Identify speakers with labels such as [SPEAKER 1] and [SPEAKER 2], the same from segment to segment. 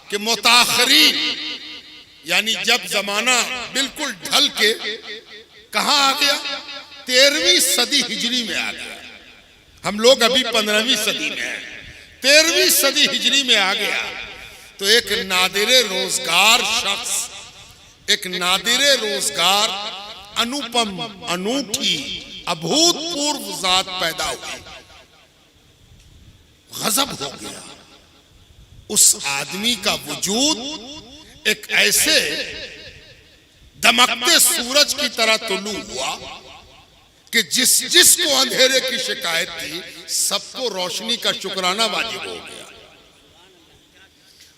[SPEAKER 1] कि मुताखरीन यानी जब जमाना बिल्कुल ढल के कहां आ गया, 13वीं सदी हिजरी में आ गया। हम लोग अभी 15वीं सदी में हैं, 13वीं सदी हिजरी में आ गया। तो एक नादिरे रोजगार शख्स, एक नादिरे रोजगार अनुपम, अनूठी, अभूतपूर्व जात पैदा हुई। गजब हो गया। उस आदमी का वजूद एक ऐसे दमकते सूरज की तरह तुलू हुआ कि जिसको अंधेरे की शिकायत थी, सबको रोशनी का शुक्राना वाजिब हो गया।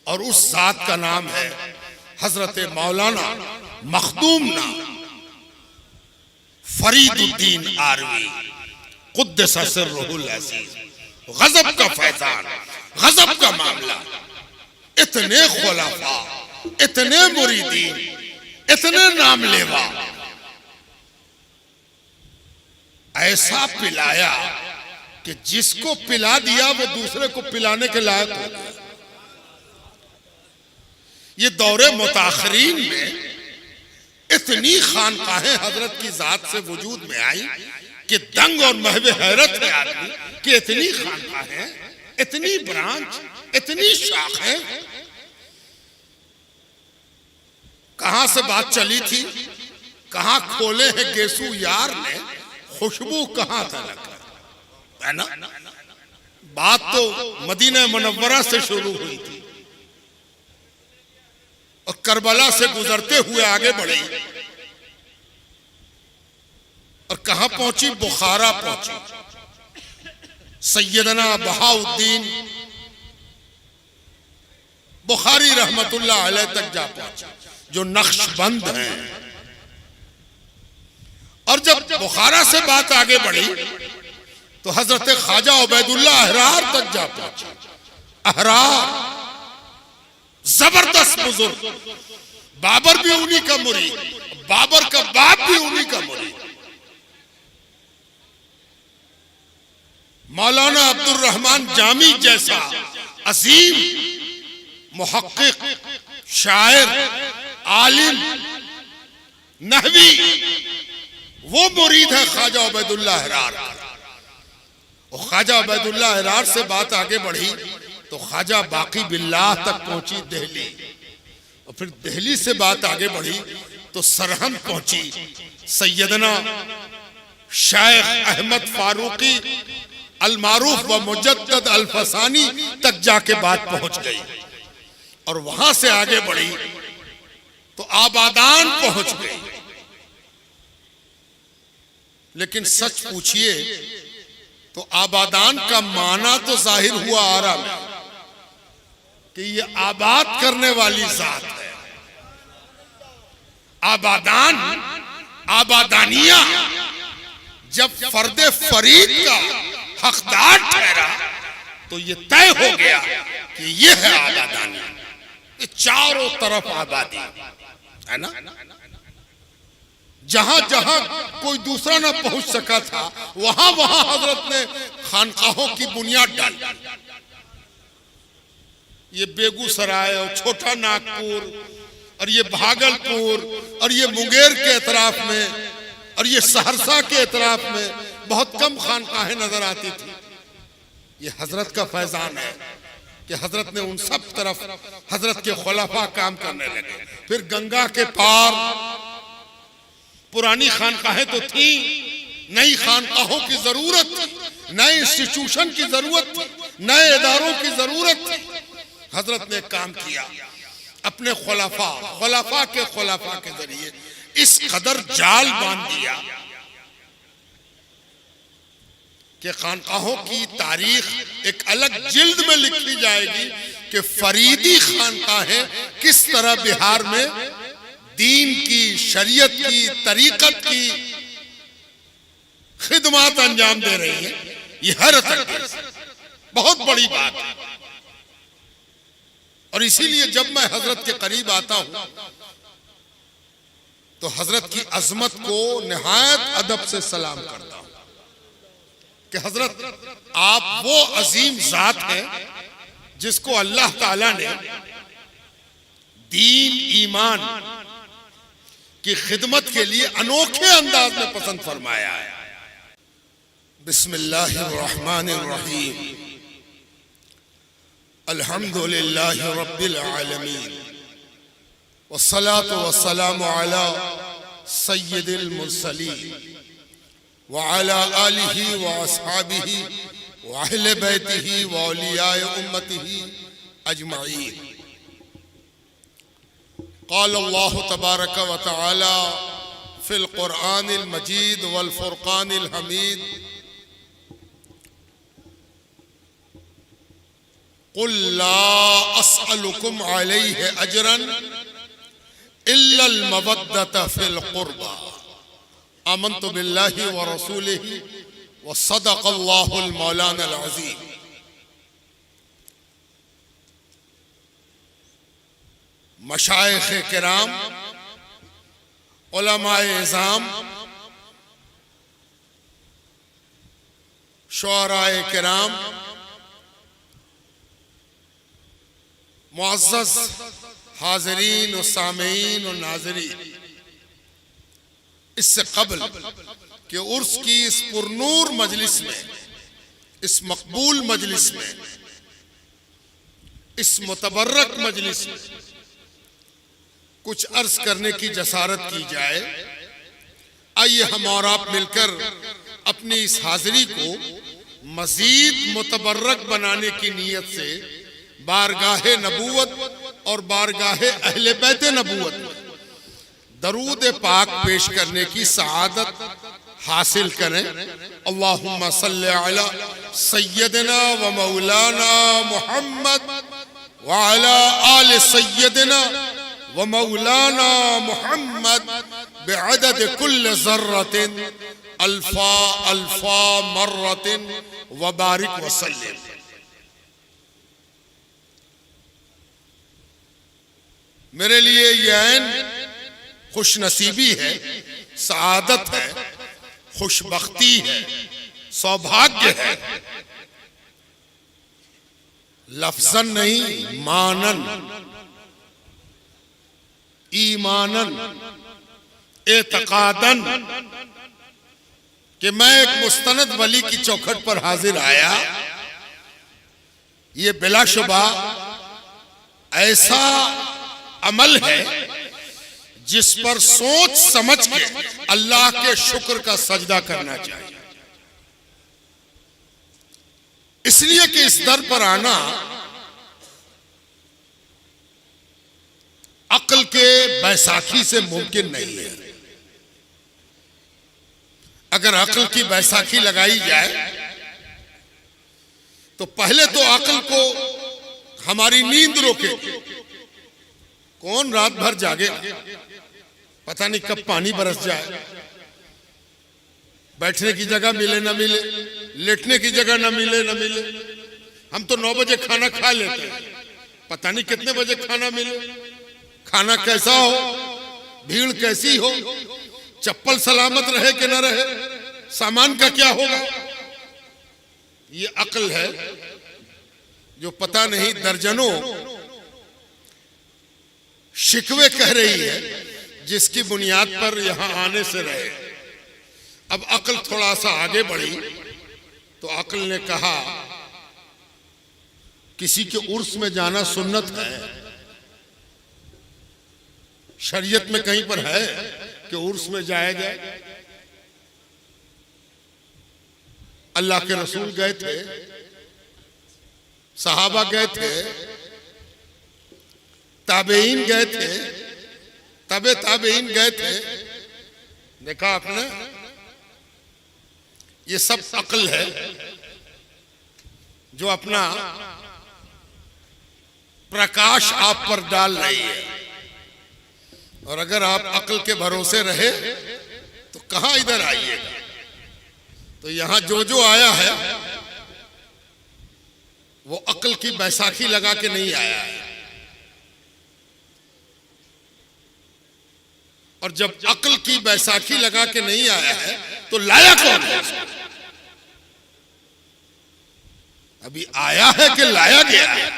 [SPEAKER 1] और उस जात का नाम है हजरत मौलाना मखदूमना फरीदुद्दीन आरवी कुद्दस सिर्रुहुल अज़ीज़। गजब का फैजान, गजब का मामला। इतने खुलाफा, इतने मुरीदीन, इतने नाम लेवा, ऐसा पिलाया कि जिसको पिला दिया वो दूसरे को पिलाने के लायक हो गया। ये दौरे मुताखरीन में इतनी खानकाहें हजरत की जात से वजूद में आई कि दंग और महवे हैरत है आदमी कि इतनी खानकाहें, इतनी ब्रांच, इतनी शाखें। कहां से बात चली थी, कहां खोले हैं गेसू यार ने, खुशबू कहां तलक है ना। बात तो मदीना मुनव्वरा से शुरू हुई थी और करबला से गुजरते हुए आगे बढ़ी और कहां पहुंची, बुखारा पहुंची। सैयदना बहाउद्दीन बुखारी रहमतुल्लाह अलैह तक जा पहुंचा, जो नक्शबंद हैं। और जब बुखारा से बात आगे बढ़ी तो हजरत ख्वाजा उबैदुल्लाह अहरार तक जा पहुंचा। अहरार जबरदस्त बुजुर्ग, बाबर भी उन्हीं का मुरीद, बाबर का बाप भी उन्हीं का मुरीद। मौलाना अब्दुल रहमान जामी जैसा अजीम मुहक्किक, शायर, आलिम, नहवी, वो मुरीद है ख्वाजा उबैदुल्लाह अहरार। और ख्वाजा उबैदुल्लाह अहरार से बात आगे बढ़ी तो ख्वाजा बाकी बिल्लाह तक पहुंची दिल्ली। और फिर दिल्ली से बात आगे बढ़ी तो सरहंद पहुंची, सैयदना शेख अहमद फारूकी अल मारूफ व मुजद्दद अल फसानी तक जाके बात पहुंच गई। और वहां से आगे बढ़ी तो आबादान पहुंच गई। लेकिन सच पूछिए तो आबादान का माना तो जाहिर हुआ आरा में कि ये आबाद करने वाली जात है। आबादान, आबादानिया जब फर्दे फरीद का हकदार ठहरा तो ये तय हो गया कि ये है आबादानी। ये चारों तरफ आबादी है ना। जहां जहां कोई दूसरा ना पहुंच सका था, वहां वहां हजरत ने खानकाहों की बुनियाद डाली। ये बेगूसराय और छोटा नागपुर और ये भागलपुर और ये मुंगेर के एतराफ में और ये सहरसा के एतराफ में बहुत कम खानकाहें नजर आती थी। ये हजरत का फैजान है कि हजरत ने उन सब तरफ हजरत के खुलाफा काम करने लगे। फिर गंगा के पार पुरानी खानकाहें तो थी, नई खानकाहों की जरूरत थी, नए इंस्टीट्यूशन की जरूरत थी, नए इदारों की जरूरत थी। हजरत ने काम किया अपने खुलाफा के जरिए इस कदर जाल बांध दिया कि खानकाहों की तारीख एक अलग जिल्द में लिखी जाएगी कि फरीदी खानकाहें किस तरह बिहार में दीन की, शरीयत की, तरीकत की खिदमत अंजाम दे रही है। ये हैरत बहुत बड़ी बात है। और इसीलिए जब मैं हजरत के करीब आता हूं तो हजरत की अजमत को निहायत अदब से सलाम करता हूं कि हजरत आप वो अजीम जात हैं जिसको अल्लाह ताला ने दीन ईमान की खिदमत के लिए अनोखे अंदाज में पसंद फरमाया है। बिस्मिल्लाहिर्रहमानिर्रहीम, अल्हम्दुलिल्लाहि रब्बिल आलमीन, वस्सलातु वस्सलामु अला सय्यिदिल मुरसलीन व अला आलिहि व अस्हाबिहि व अहले बैतिहि व औलियाए उम्मतिहि अजमईन। क़ाल अल्लाहु तबारक व तआला फ़िल क़ुरआनिल मजीद वल फ़ुरक़ानिल हमीद, क़ुल ला अस्अलुकुम अलैहि अजरन इल्लल मवद्दत फ़िल क़ुरबा, आमन्तु बिल्लाहि व रसूलिहि व सदक़ल्लाहुल मौलानाल अज़ीम। मशाइख़ किराम, उलमाए इज़ाम, शुअराए किराम, मुअज़्ज़ज़ हाज़रीन व सामीईन व नाज़रीन, इससे क़ब्ल कि उर्स की इस पुरनूर मजलिस में, इस मकबूल मजलिस में, इस मुतबर्रक मजलिस में कुछ अर्ज करने की जसारत की जाए, आइए हम और आप मिलकर अपनी इस हाजिरी को मजीद मुतबर्रक बनाने की नीयत से बारगाहे नबूवत और बारगाहे अहले बैते नबूवत में दरूद पाक पेश करने की सआदत हासिल करें। अल्लाहुम्मा सल्ली अला सय्यदना व मौलाना मुहम्मद व अला आले सय्यदना व मौलाना मुहम्मद बिअदद कुल्ल ज़र्रतिन अल्फा अल्फा मर्रतिन व बारिक व सल्लिम। मेरे लिए यह ऐन खुश नसीबी है, सआदत है, खुशबख्ती है, सौभाग्य है, लफ्ज़न नहीं मानन, ईमानन, एतकादन, कि मैं एक मुस्तनद वली की चौखट पर हाजिर आया। ये बिलाशुबा ऐसा अमल है जिस पर सोच समझ के अल्लाह के शुक्र का सजदा करना चाहिए। इसलिए कि इस दर पर आना अक्ल के बैसाखी से मुमकिन नहीं है। अगर अक्ल की बैसाखी लगाई जाए तो पहले तो अक्ल को हमारी नींद रोके। कौन रात भर जागे, पता नहीं कब पानी बरस जाए, बैठने की जगह मिले ना मिले, लेटने की जगह ना मिले ना मिले। हम तो 9 बजे खाना खा लेते हैं, पता नहीं कितने बजे खाना मिले, खाना कैसा हो, भीड़ कैसी हो, चप्पल सलामत रहे कि ना रहे, सामान का क्या होगा। ये अक्ल है जो पता नहीं दर्जनों शिकवे कह रही है, जिसकी बुनियाद पर यहां आने से रहे। अब अक्ल थोड़ा सा आगे बढ़ी तो अक्ल ने कहा किसी के उर्स में जाना सुन्नत है। शरीयत में कहीं पर है कि उर्स में जाया जाए। अल्लाह के रसूल गए थे, सहाबा गए थे, ताबेईन गए थे, तबे ताबेईन गए थे। देखा आपने, ये सब अक्ल है जो अपना प्रकाश आप पर डाल रही है। और अगर आप अक्ल के भरोसे रहे तो कहां इधर आइएगा। तो यहां जो जो आया है वो अक्ल की बैसाखी लगा के नहीं आया है। और जब अक्ल की बैसाखी लगा के नहीं आया है तो लाया कौन है? अभी आया है कि लाया गया है?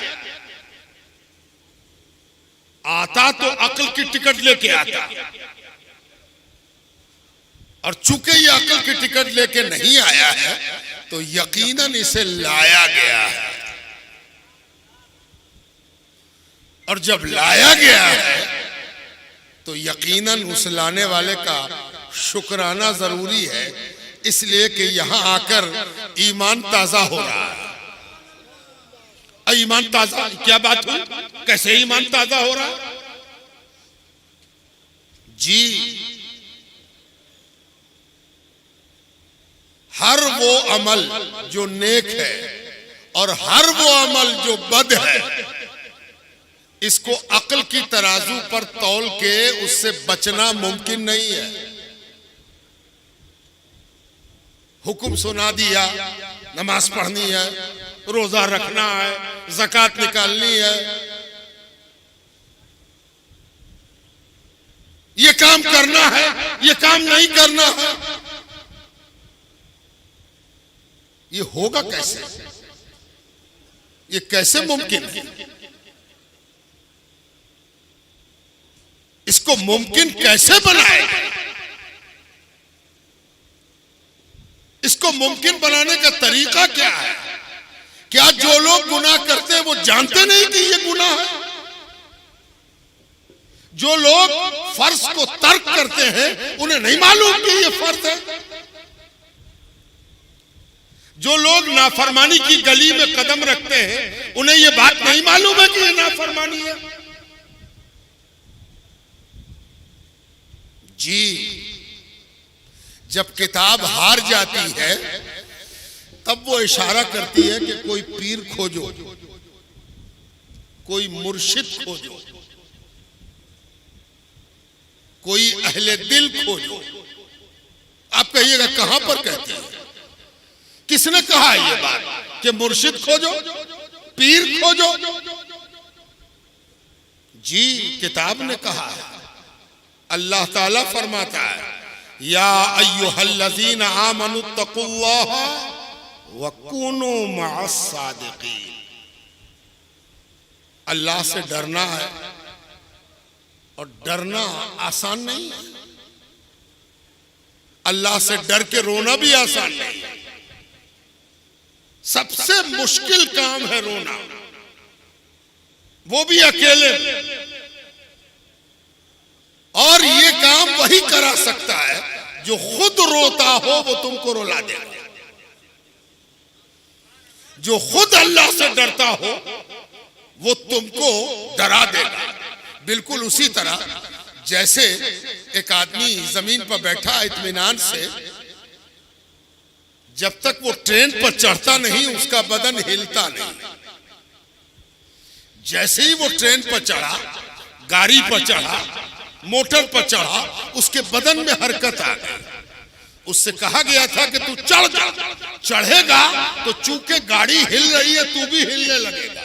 [SPEAKER 1] आता अक्ल की टिकट लेके आता, और चूंकि ये अक्ल की टिकट लेके नहीं आया है तो यकीनन इसे लाया गया है, और जब लाया गया है तो यकीनन उस लाने वाले का शुक्राना जरूरी है, इसलिए कि यहां आकर ईमान ताजा हो रहा है। ईमान ताजा क्या बात हुई, कैसे ईमान ताजा हो रहा है? जी, हर वो अमल जो नेक है और हर वो अमल जो बद है, इसको अक्ल की तराजू पर तौल के उससे बचना मुमकिन नहीं है। हुक्म सुना दिया, नमाज पढ़नी है, रोजा रखना है, ज़कात निकालनी है, ये काम करना है, ये काम नहीं करना है, ये होगा कैसे? ये कैसे मुमकिन है? इसको मुमकिन कैसे बनाएगा? इसको मुमकिन बनाने का तरीका क्या है? क्या जो लोग गुनाह करते हैं वो जानते नहीं कि ये गुनाह है? जो लोग फर्ज को तर्क करते हैं उन्हें नहीं मालूम कि ये फर्ज है? जो लोग नाफरमानी की गली में कदम रखते हैं उन्हें ये बात नहीं मालूम है कि ये नाफरमानी है? जी, जब किताब हार जाती है तब वो इशारा करती है कि कोई पीर खोजो, कोई मुर्शिद खोजो, कोई अहले दिल खोजो। आप कहिएगा कहां पर कहते हैं? किसने कहा ये बात कि मुर्शिद खोजो, पीर खोजो? जी, किताब ने कहा है। अल्लाह ताला फरमाता है, या अय्युहल्लज़ीना आमनुत्तकुल्लाह वकुनू मअस्सादिकीन। अल्लाह से डरना है, और डरना आसान नहीं है। अल्लाह से डर के रोना भी आसान नहीं है। सबसे मुश्किल काम है रोना, वो भी अकेले। और ये काम वही करा सकता है जो खुद रोता हो, वो तुमको रुला देगा। जो खुद अल्लाह से डरता हो वो तुमको डरा देगा। बिल्कुल उसी तरह जैसे एक आदमी जमीन पर बैठा इत्मीनान से, जब तक वो ट्रेन पर चढ़ता नहीं उसका बदन हिलता नहीं। जैसे ही वो ट्रेन पर चढ़ा, गाड़ी पर चढ़ा, मोटर पर चढ़ा, उसके बदन में हरकत आ गई। उससे कहा गया था कि तू चढ़ जा। चढ़ेगा तो चूंकि गाड़ी हिल रही है तू भी हिलने लगेगा,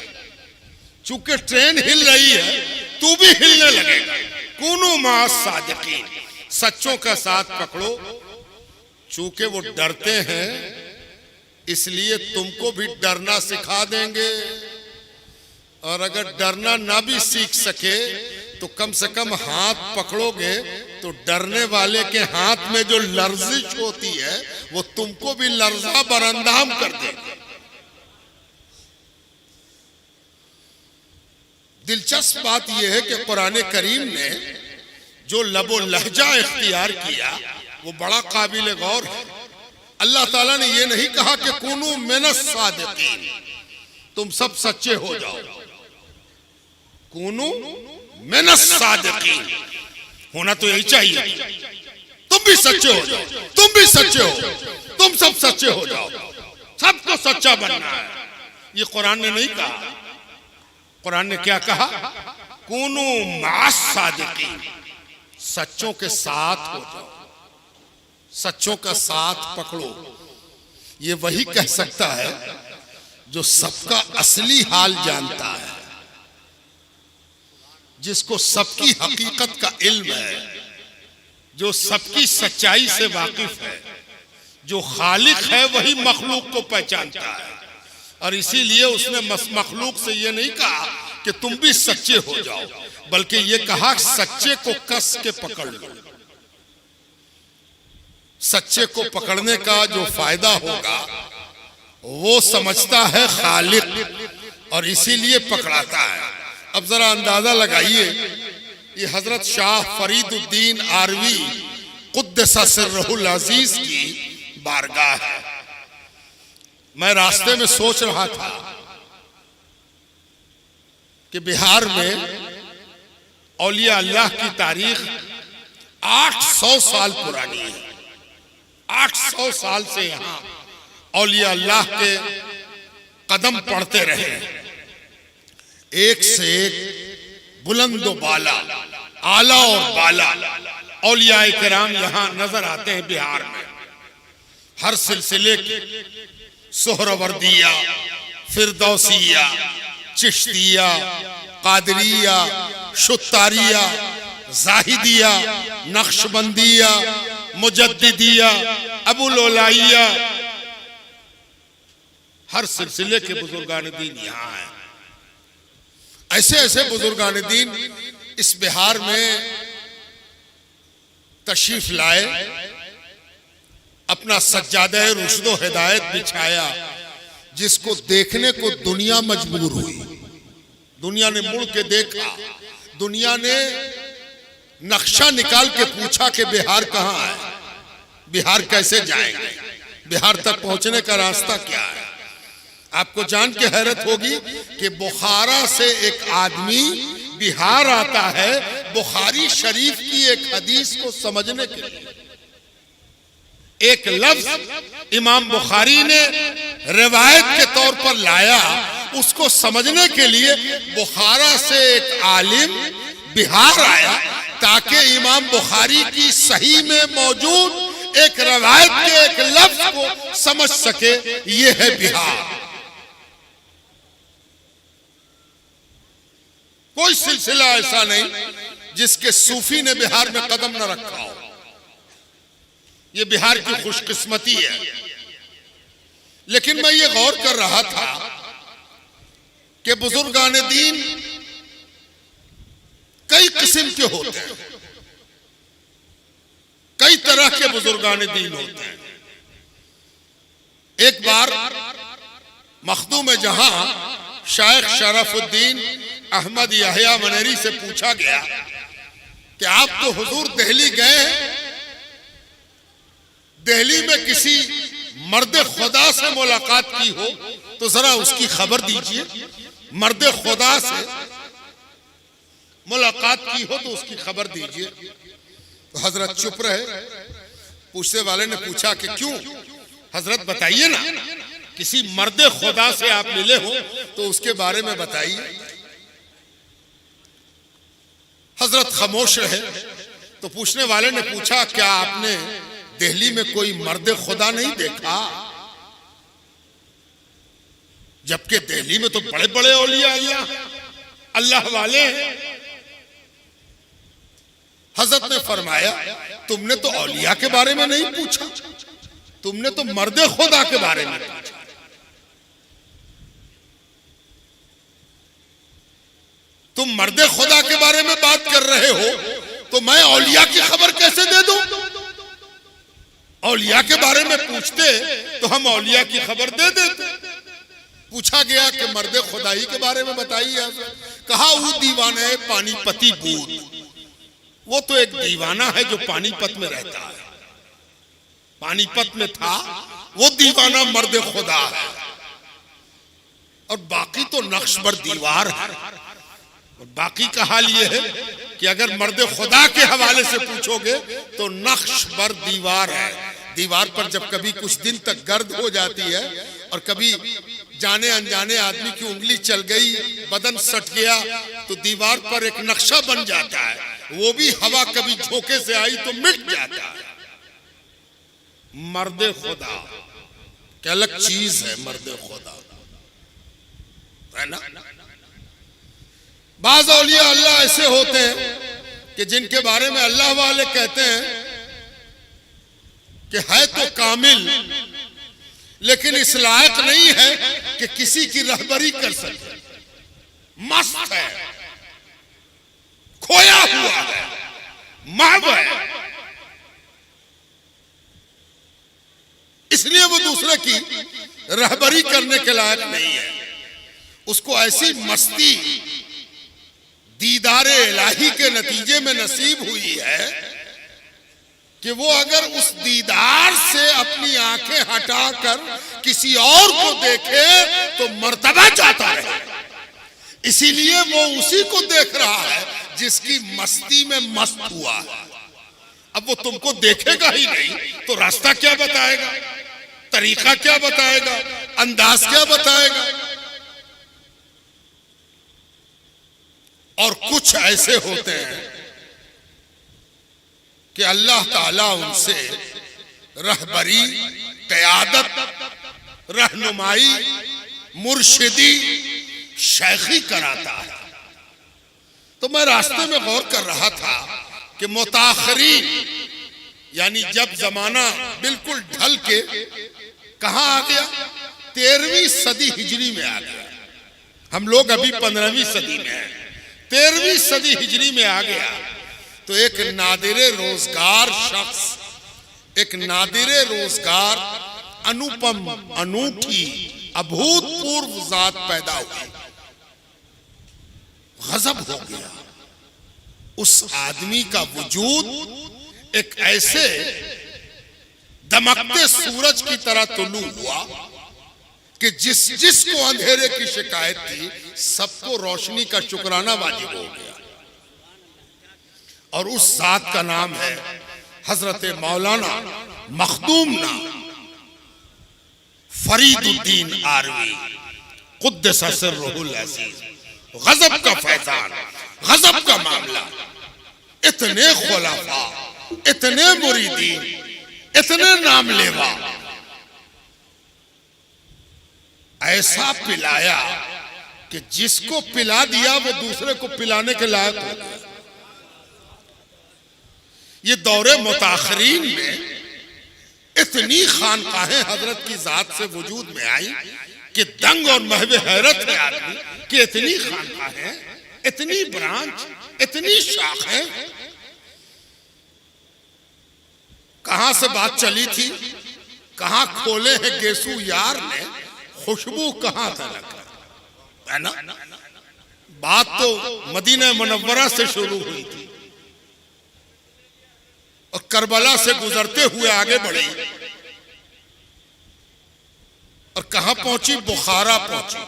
[SPEAKER 1] चूंकि ट्रेन हिल रही है तू भी हिलने लगेगा। कुनू माअस सादिकीन, सच्चों का साथ पकड़ो। चूंकि वो डरते हैं इसलिए तुमको भी डरना सिखा देंगे, और अगर डरना ना भी सीख सके तो कम से कम हाथ पकड़ोगे तो डरने वाले के हाथ में जो लर्जिश होती है वो तुमको भी लर्जा बरंदाम कर देगी। दिलचस्प बात यह है कि कुरान करीम ने जो लबो लहजा इख्तियार किया वो बड़ा काबिल गौर है। अल्लाह ताला ने यह नहीं कहा कि कुनू मिनस सादिकीन, तुम सब सच्चे हो जाओ। कुनू मिनस सादिकीन, होना तो यही चाहिए, तुम भी सच्चे हो जाओ, तुम भी सच्चे हो, तुम सब सच्चे हो जाओ, सबको सच्चा बनना है। ये कुरान ने नहीं कहा। कुरान ने क्या कहा? कुनू माअस सादिकीन, सच्चों के साथ हो जाओ, सच्चों का साथ पकड़ो। ये वही कह सकता है जो सबका असली हाल जानता है, जिसको सबकी हकीकत का इल्म है, जो सबकी सच्चाई से वाकिफ है। जो खालिक है वही मखलूक को पहचानता है, और इसीलिए उसने मखलूक से ये नहीं कहा कि तुम भी सच्चे हो जाओ, बल्कि ये कहा सच्चे को कस के पकड़ लो। सच्चे को पकड़ने का जो फायदा होगा वो समझता है खालिक और इसीलिए पकड़ाता है। अब जरा अंदाजा लगाइए, ये हजरत शाह फरीदुद्दीन आरवी कुद्दसा सिर्रुल अजीज की बारगाह है। मैं रास्ते में सोच रहा था कि बिहार में औलिया अल्लाह की तारीख 800 साल पुरानी है। 800 साल से यहां औलिया अल्लाह के कदम पड़ते रहे, एक से एक बुलंद बाला, आला और बाला औलिया किराम यहां नजर आते हैं बिहार में। हर सिलसिले के सोहरावर्दिया, फिरदौसिया, चिश्तिया, कादरिया, शुत्तारिया, जाहिदिया, नक्शबंदिया, मुजद्दिदिया, अबुलोलाइया, हर सिलसिले के बुजुर्गान दीन यहाँ हैं। ऐसे ऐसे बुजुर्गान दीन इस बिहार में तशरीफ लाए, अपना सज्जादा रुश्दो हिदायत बिछाया, जिसको देखने को दुनिया मजबूर हुई। दुनिया ने मुड़ के देखा, दुनिया ने नक्शा निकाल के पूछा कि बिहार कहाँ है, बिहार कैसे जाएंगे, बिहार तक पहुंचने का रास्ता क्या है। आपको जान के हैरत होगी कि बुखारा से एक आदमी बिहार आता है बुखारी शरीफ की एक हदीस को समझने के लिए। एक लफ्ज इमाम बुखारी ने रिवायत के तौर पर लाया, उसको समझने के लिए बुखारा से एक आलिम बिहार आया ताकि इमाम बुखारी की सही में मौजूद एक रिवायत के एक लफ्ज को समझ सके। ये है बिहार। कोई सिलसिला ऐसा नहीं जिसके सूफी ने बिहार में कदम न रखा हो। ये बिहार की खुशकिस्मती है। लेकिन मैं ये गौर कर रहा था कि बुजुर्गान दीन कई किस्म के होते हैं, कई तरह के बुजुर्गान दीन होते हैं। एक बार मखदूम जहां शायख शरफुद्दीन अहमद यहया मनेरी से पूछा गया कि आप तो हुजूर दिल्ली गए हैं, दिल्ली में किसी मर्द खुदा से मुलाकात की हो तो जरा उसकी खबर दीजिए। मर्द खुदा से मुलाकात की हो तो उसकी खबर दीजिए। तो हजरत चुप रहे। पूछने वाले ने पूछा कि क्यों? हजरत बताइए ना, किसी मर्द खुदा से आप मिले हो तो उसके बारे में बताइए। हजरत खामोश रहे। तो पूछने वाले ने पूछा, क्या आपने दिल्ली में कोई मर्द खुदा नहीं देखा? जबकि दिल्ली में तो बड़े बड़े औलिया अल्लाह वाले हैं। हजरत ने फरमाया, तुमने तो औलिया के बारे में नहीं पूछा, तुमने तो मर्द खुदा के बारे में पूछा। तुम मर्द खुदा के बारे में बात कर रहे हो तो मैं औलिया की खबर कैसे दे दूं? औलिया के बारे में पूछते तो हम औलिया की खबर दे देते। पूछा गया कि मर्द खुदाई के बारे में बताइए। कहा, वो दीवाना है पानीपती बूद। वो तो एक दीवाना है जो पानीपत में रहता है, पानीपत में था, वो दीवाना मर्द खुदा है। और बाकी तो नक्शबर दीवार है। और बाकी का हाल ये है कि अगर मर्द खुदा के हवाले से पूछोगे तो नक्शबर दीवार है। दीवार पर जब कभी कुछ दिन तक गर्द हो जाती है और कभी जाने अनजाने आदमी की उंगली चल गई, बदन सट गया, तो दीवार पर एक नक्शा बन जाता है। वो भी हवा कभी झोंके से आई तो मिट जाता है। मर्द खुदा क्या अलग चीज है, मर्द खुदा है ना। बाज़ औलिया अल्लाह ऐसे होते हैं कि जिनके बारे में अल्लाह वाले कहते हैं कि है तो कामिल, लेकिन इस लायक नहीं है कि किसी की रहबरी कर सके। मस्त है, खोया हुआ है, महव है। इसलिए वो दूसरे की रहबरी करने के लायक नहीं है। उसको ऐसी मस्ती दीदारे इलाही के नतीजे में नसीब हुई है कि वो अगर उस दीदार से अपनी आंखें हटाकर किसी और को देखे तो मर्तबा चाहता रहे। इसीलिए वो उसी को देख रहा है जिसकी मस्ती में मस्त हुआ है। अब वो तुमको देखेगा ही नहीं तो रास्ता क्या बताएगा, तरीका क्या बताएगा, अंदाज क्या बताएगा। और कुछ ऐसे होते हैं कि अल्लाह ताला उनसे रहबरी, क़यादत, रहनुमाई, मुर्शिदी, शेखी कराता है। तो मैं रास्ते में गौर कर रहा था कि मुताखरीन यानी जब जमाना बिल्कुल ढल के कहां आ गया, 13वीं सदी हिजरी में आ गया। हम लोग अभी 15वीं सदी में हैं। 13वीं सदी हिजरी में आ गया तो एक नादिरे रोजगार शख्स, एक नादिरे रोजगार अनुपम, अनूठी, अभूतपूर्व जात पैदा हुई। गजब हो गया। उस आदमी का वजूद एक ऐसे दमकते सूरज की तरह तुलू हुआ कि जिसको अंधेरे की शिकायत थी सबको रोशनी का शुक्राना वाजिब हो गया। और उस जात का नाम है हजरत मौलाना मखदूमना फरीदुद्दीन आरवी कुद्दस सिर्रुहुल अज़ीज़। गजब का फैजान, गजब का मामला। इतने खुलाफा, इतने मुरीदीन, इतने नाम लेवा, ऐसा पिलाया कि जिसको पिला दिया वो दूसरे को पिलाने के लायक हो गया। ये दौरे मुताखरीन में इतनी खानकाहें हजरत की जात से वजूद में आई कि दंग और महवे हैरत है आदमी कि इतनी खानकाहें, इतनी ब्रांच, इतनी शाखें। कहां से बात चली थी, कहां खोले हैं गेसू यार ने, खुशबू कहां तलक है ना। बात तो मदीना मुनव्वरा से शुरू हुई थी और करबला से गुजरते हुए आगे बढ़ी और कहां पहुंची, बुखारा पहुंची।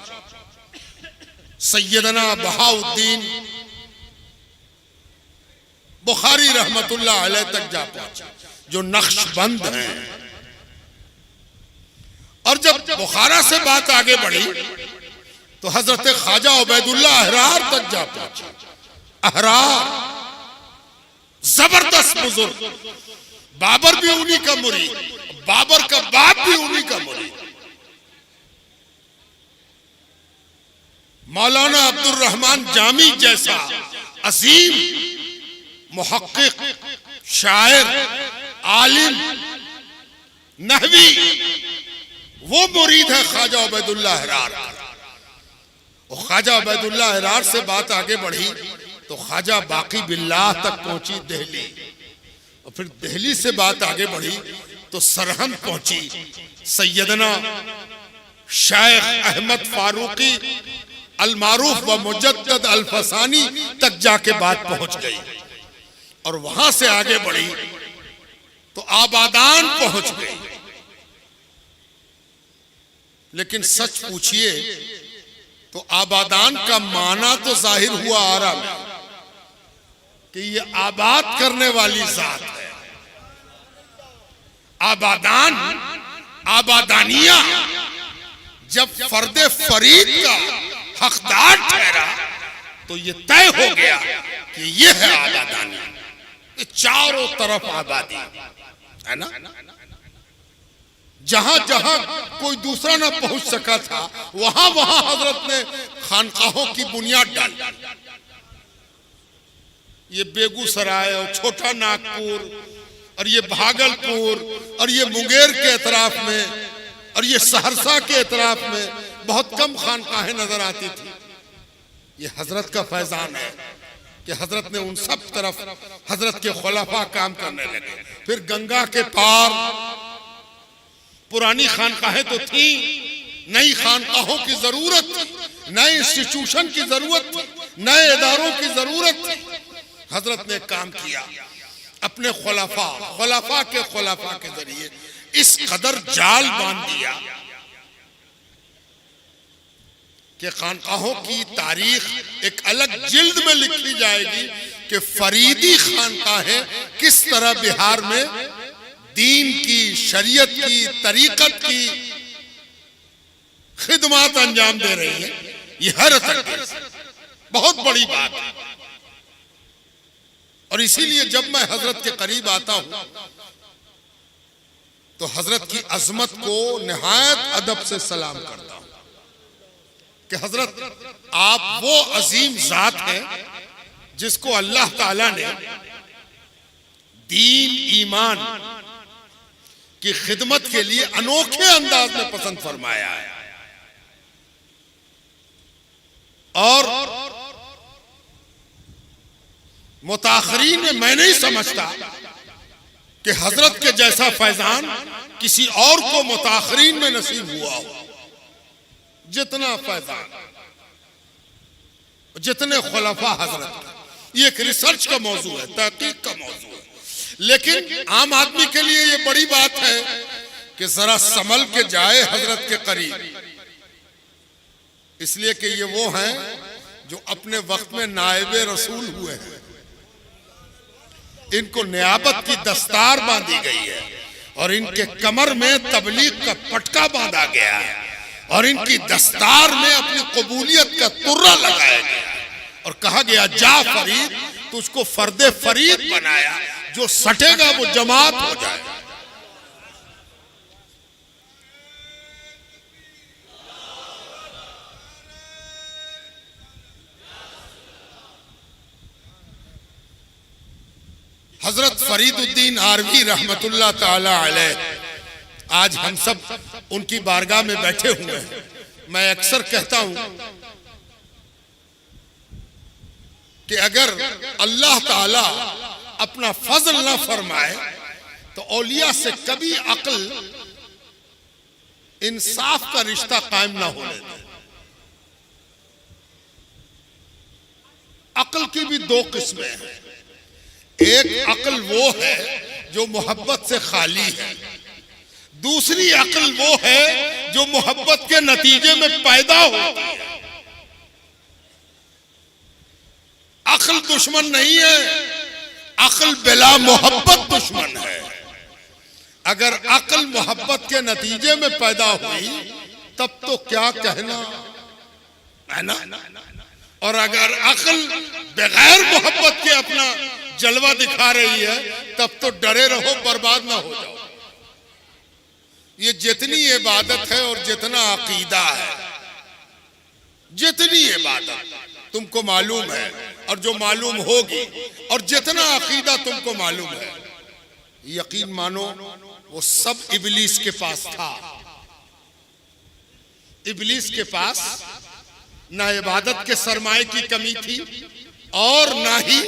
[SPEAKER 1] सैयदना बहाउद्दीन बुखारी रहमतुल्लाह अलैह तक जा पहुंची जो नक्शबंद हैं। और जब बुखारा से बात आगे बढ़ी तो हजरत ख्वाजा उबैदुल्लाह अहरार तक जा पहुंची। अहरार जबरदस्त बुजुर्ग, बाबर भी उन्हीं का मुरीद, बाबर का बाप भी उन्हीं का मुरीद। मौलाना अब्दुल रहमान जामी जैसा अजीम मुहक्किक, शायर, आलिम, नहवी, वो मुरीद है ख्वाजा उबैदुल्लाह अहरार। और ख्वाजा उबैदुल्लाह अहरार से बात आगे बढ़ी तो ख्वाजा बाकी बिल्लाह तक पहुंची दिल्ली। और फिर दिल्ली से बात आगे बढ़ी तो सरहंद पहुंची। सैयदना शेख अहमद फारूकी अल मारूफ व मुजद्दद अल फसानी तक जाके बात पहुंच गई। और वहां से आगे बढ़ी तो आबादान पहुंच गई। लेकिन सच पूछिए तो आबादान का माना तो जाहिर हुआ आरा में कि ये आबाद करने वाली जात है। आबादान, आबादानिया जब फर्दे फरीद का हकदार ठहरा तो ये तय हो गया कि ये है आबादानी। ये चारों तरफ आबादी है ना। जहां जहां कोई दूसरा ना पहुंच सका था वहां वहां हजरत ने खानकाहों की बुनियाद डाली। ये बेगूसराय और छोटा नागपुर और ये भागलपुर और ये मुंगेर के एतराफ में और ये सहरसा के एतराफ में बहुत कम खानकाहें नजर आती थी। ये हजरत का फैजान है कि हजरत ने उन सब तरफ हजरत के खुलाफा काम करने लगे। फिर गंगा के पार पुरानी खानकाहें तो थी, नई खानकाहों की जरूरत थी, नए इंस्टीट्यूशन की जरूरत थी, नए इदारों की जरूरत थी। हजरत ने काम किया अपने खुलाफा के जरिए इस कदर जाल बांध दिया कि खानकाहों की तारीख एक अलग जिल्द में लिखी जाएगी कि फरीदी खानकाहें किस तरह बिहार में दीन की, शरीयत की, तरीकत की खिदमत अंजाम दे रही है। ये हर बहुत बड़ी बात है। और इसीलिए जब मैं हजरत के करीब आता हूं तो हजरत की अजमत को निहायत अदब से सलाम करता हूं कि हजरत आप वो अजीम जात हैं जिसको अल्लाह ताला ने दीन ईमान की खिदमत के लिए अनोखे अंदाज में पसंद फरमाया है। और मुताखरीन में मैं नहीं समझता कि हजरत के जैसा फैजान किसी और को मुताखरीन में नसीब हुआ हो। जितना फैजान, जितने खुलाफा हजरत, ये एक रिसर्च का मौजू है, तहकीक का मौजू है। लेकिन आम आदमी के लिए ये बड़ी बात है कि जरा संभल के जाए हजरत के करीब, इसलिए कि ये वो हैं जो अपने वक्त में नायबे रसूल हुए हैं। इनको नियाबत की दस्तार बांधी गई है और इनके कमर में तबलीग का पटका बांधा गया है और इनकी दस्तार में अपनी कबूलियत का तुर्रा लगाया गया और कहा गया जा फरीद, तुझको फर्दे फरीद बनाया, जो सटेगा वो जमात हो जाएगा। हजरत फरीदुद्दीन आरवी रहमतुल्लाह ताला अलैह आज हम सब उनकी बारगाह में बैठे हुए हैं। मैं अक्सर कहता हूं कि अगर अल्लाह ताला अपना फजल ना फरमाए तो औलिया से कभी अक्ल इंसाफ का रिश्ता कायम ना होने दे। अक्ल की भी दो किस्में हैं। एक अक्ल वो है जो मोहब्बत से खाली है, दूसरी अक्ल वो है जो मोहब्बत के नतीजे में पैदा होती है। अक्ल दुश्मन नहीं है, अक्ल बिला मोहब्बत दुश्मन है। अगर अक्ल मोहब्बत के नतीजे में पैदा हुई तब तो क्या कहना है ना, और अगर अक्ल बगैर मोहब्बत के अपना जलवा दिखा रही है तब तो डरे रहो, बर्बाद ना हो जाओ। ये जितनी इबादत है और जितना अकीदा है, जितनी इबादत तुमको मालूम है और जो मालूम होगी, और जितना अकीदा तुमको मालूम है, यकीन मानो वो सब इबलीस के पास था। इबलीस के पास ना इबादत के सरमाए की कमी थी और ना ही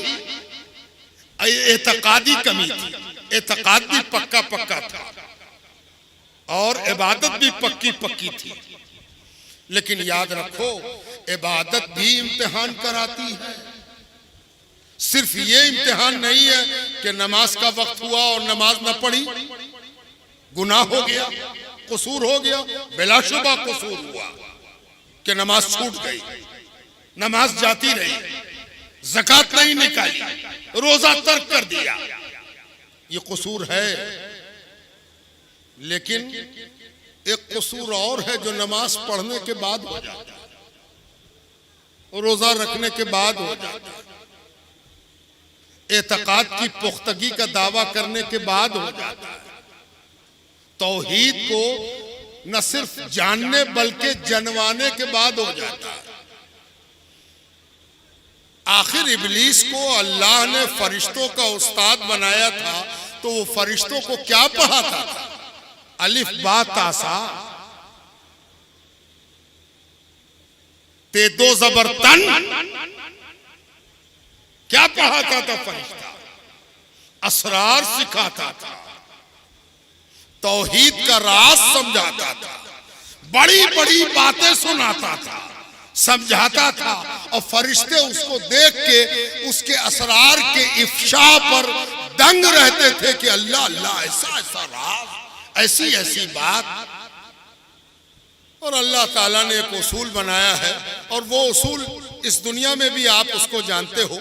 [SPEAKER 1] एतकादी कमी थी। एतकाद भी पक्का पक्का था और इबादत भी पक्की पक्की थी। लेकिन याद रखो, इबादत भी इम्तिहान कराती है। सिर्फ ये इम्तिहान नहीं है कि नमाज का वक्त हुआ और नमाज न पढ़ी, गुनाह हो गया, कसूर हो गया, बिलाशुबा कसूर हुआ कि नमाज छूट गई, नमाज जाती रही, ज़कात नहीं निकाली, रोजा तर्क कर दिया, ये कसूर है। लेकिन एक कसूर और है जो नमाज पढ़ने के बाद हो जाता है, रोजा रखने के बाद हो जाता है, एतकाद की पुख्तगी का दावा करने के बाद हो जाता है, तौहीद को न सिर्फ जानने बल्कि जनवाने के बाद हो जाता है। आखिर इबलीस को अल्लाह ने फरिश्तों का उस्ताद बनाया था तो वो फरिश्तों को क्या पढ़ाता था? अलिफ बा ता सा। ते दो जबरतन क्या पढ़ाता था फरिश्ता? असरार सिखाता था, तौहीद का राज समझाता था, बड़ी बड़ी बातें सुनाता था, समझाता था। और फरिश्ते उसको देख के उसके असरार के इफ्शा पर दंग रहते थे कि अल्लाह अल्लाह, ऐसा ऐसा राज, ऐसी ऐसी बात। और अल्लाह ताला ने एक उसूल बनाया है, और वो उसूल इस दुनिया में भी आप उसको जानते हो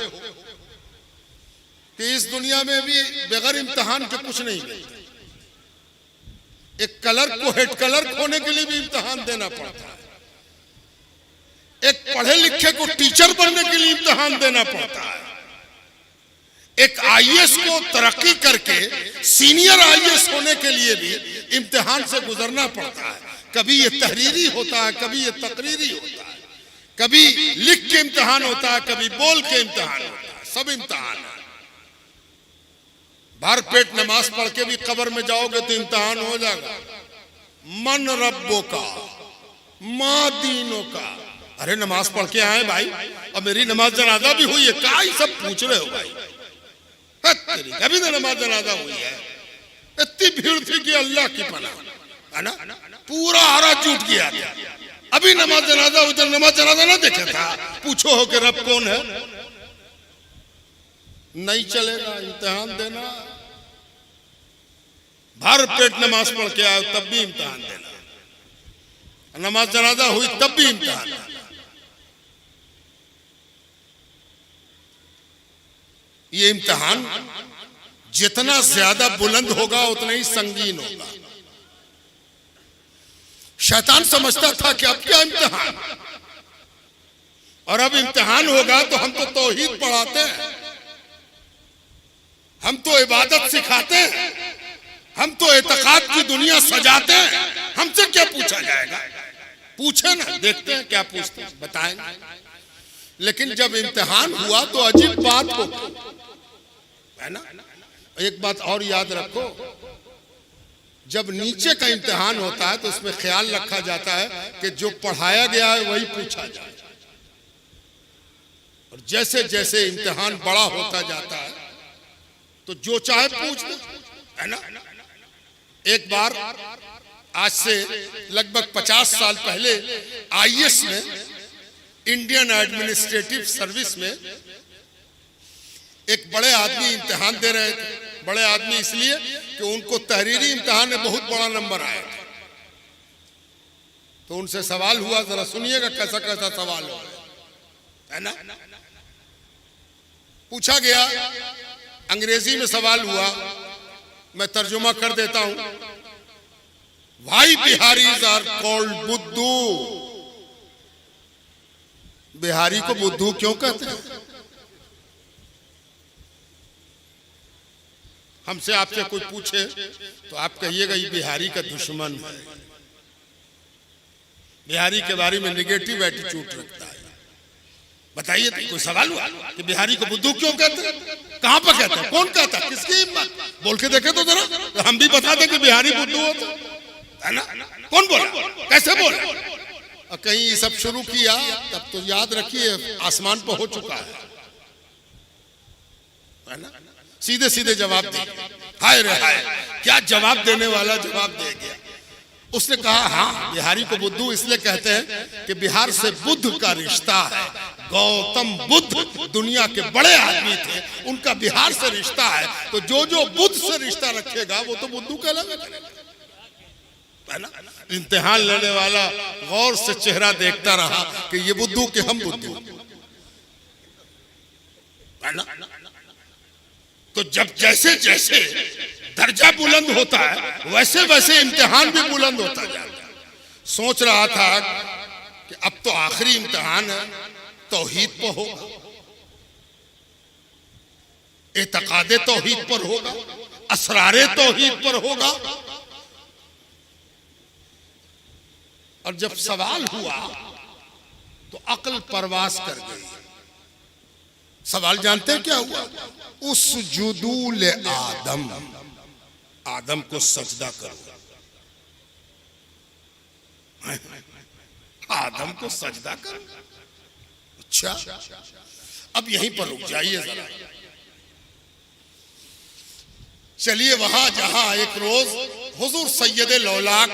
[SPEAKER 1] कि इस दुनिया में भी बगैर इम्तिहान के कुछ नहीं मिलता। एक क्लर्क को हेड क्लर्क होने के लिए भी इम्तिहान देना पड़ता है, एक पढ़े लिखे को टीचर बनने के लिए इम्तिहान देना पड़ता है, एक आईएएस को तरक्की करके सीनियर आईएएस होने के लिए भी इम्तिहान से गुजरना पड़ता है। कभी ये तहरीरी होता है, कभी ये तकरीरी होता है, कभी लिख के इम्तिहान होता है, कभी बोल के इम्तिहान होता है, सब इम्तिहान है। भर पेट नमाज पढ़ के भी कब्र में जाओगे तो इम्तिहान हो जाएगा। मन रब्बों का माँ दीनों का। अरे नमाज पढ़ के आए भाई, और मेरी नमाज जनाजा भी हुई है, क्या ही सब पूछ रहे हो भाई? कभी तो नमाज जनाजा हुई है, इतनी भीड़ थी कि अल्लाह की पनाह, है ना? पूरा हरा जुट गया था। अभी नमाज जनाजा हुई तो नमाज जनाजा ना देखा था, पूछो हो कि रब कौन है? नहीं चलेगा, इम्तिहान देना। भर पेट नमाज पढ़ के आए तब भी इम्तिहान देना, नमाज जनाजा हुई तब भी इम्तिहान देना। ये इम्तिहान जितना ज्यादा बुलंद होगा उतना ही संगीन होगा। शैतान समझता था कि अब क्या इम्तिहान, और अब इम्तिहान होगा तो हम तो तौहीद पढ़ाते हैं, हम तो इबादत सिखाते हैं, हम तो एतकाद की दुनिया सजाते हैं, हमसे क्या पूछा जाएगा? पूछे ना, देखते हैं क्या पूछते हैं, बताएंगे। लेकिन जब इम्तिहान हुआ तो अजीब बात हो, है ना? एक बात और याद रखो, जब नीचे का इम्तिहान होता है तो उसमें ख्याल रखा जाता है कि जो पढ़ाया गया है वही पूछा जाए, और जैसे जैसे इम्तिहान बड़ा होता जाता है तो जो चाहे पूछ दो, है ना? एक बार आज से लगभग 50 साल पहले आईएएस में, इंडियन एडमिनिस्ट्रेटिव सर्विस में, एक बड़े आदमी इम्तिहान दे रहे थे। बड़े आदमी इसलिए कि उनको तहरीरी इम्तिहान में बहुत बड़ा नंबर आया था। तो उनसे सवाल हुआ, जरा सुनिएगा कैसा कैसा सवाल हो, है ना? पूछा गया, अंग्रेजी में सवाल हुआ, मैं तर्जुमा कर देता हूं। व्हाई बिहारीज आर कॉल्ड बुद्धू? बिहारी को बुद्धू क्यों कहते हैं? हमसे आपसे कोई पूछे तो आप कहिएगा ये बिहारी का दुश्मन है, बिहारी के बारे में निगेटिव एटीट्यूड रखता है। बताइए तो कोई सवाल हुआ कि बिहारी को बुद्धू क्यों कहते हैं? कहां पर कहते हैं? कौन कहता है? किसकी हिम्मत? बोल के देखे तो जरा, तो हम भी बता दें कि बिहारी बुद्धू होता है ना? कौन बोला? कैसे बोला? और कहीं ये सब शुरू किया तब तो याद रखिए आसमान पर हो चुका है ना? सीधे सीधे जवाब दे, हाय रे हाय, क्या जवाब देने वाला जवाब दे गया। उसने कहा हाँ, बिहारी को बुद्धू इसलिए कहते हैं कि बिहार से बुद्ध का रिश्ता है। गौतम बुद्ध दुनिया के बड़े आदमी थे, उनका बिहार से रिश्ता है, तो जो जो बुद्ध से रिश्ता रखेगा वो तो बुद्धू कहलाएगा, है ना? इम्तिहान लेने वाला गौर से चेहरा देखता रहा कि ये बुद्धू के हम बुद्धू, है ना? तो जब जैसे जैसे दर्जा बुलंद होता है वैसे वैसे इम्तिहान भी बुलंद होता जाता है। सोच रहा था कि अब तो आखिरी इम्तिहान है, तौहीद पर होगा, एतकादे तौहीद पर होगा, असरारे तौहीद पर होगा। और जब सवाल हुआ तो अक्ल परवास कर गई। सवाल जानते हैं क्या हुआ? उसजुदूल आदम, आदम को सजदा करो। आदम को सजदा करो, अच्छा, अब यहीं पर रुक जाइए जरा। चलिए वहां जहां एक रोज हुजूर सैयद लौलाक